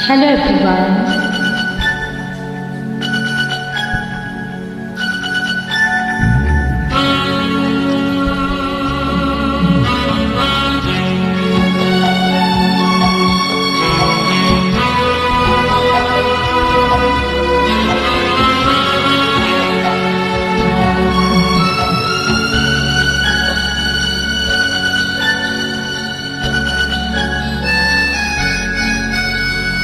Hello everyone.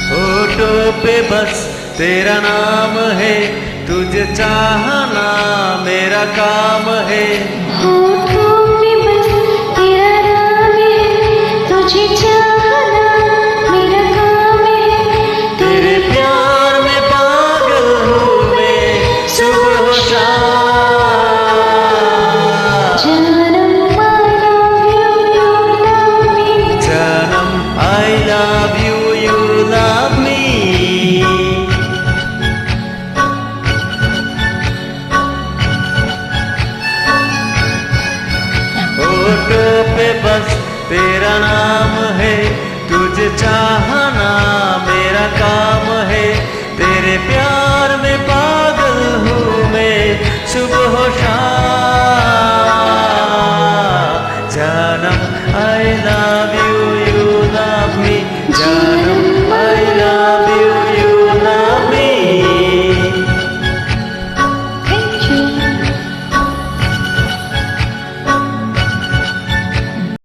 होठों पे बस तेरा नाम है, तुझे चाहना मेरा काम है। होठों पे बस तेरा नाम है, तुझे चाहना मेरा काम है। तेरे प्यार में पागल हूँ मैं सुबह हो शाम। जानम I love you, you love me। जानम I love you, you love me। होठों पे बस तेरा नाम है, तुझे चाहना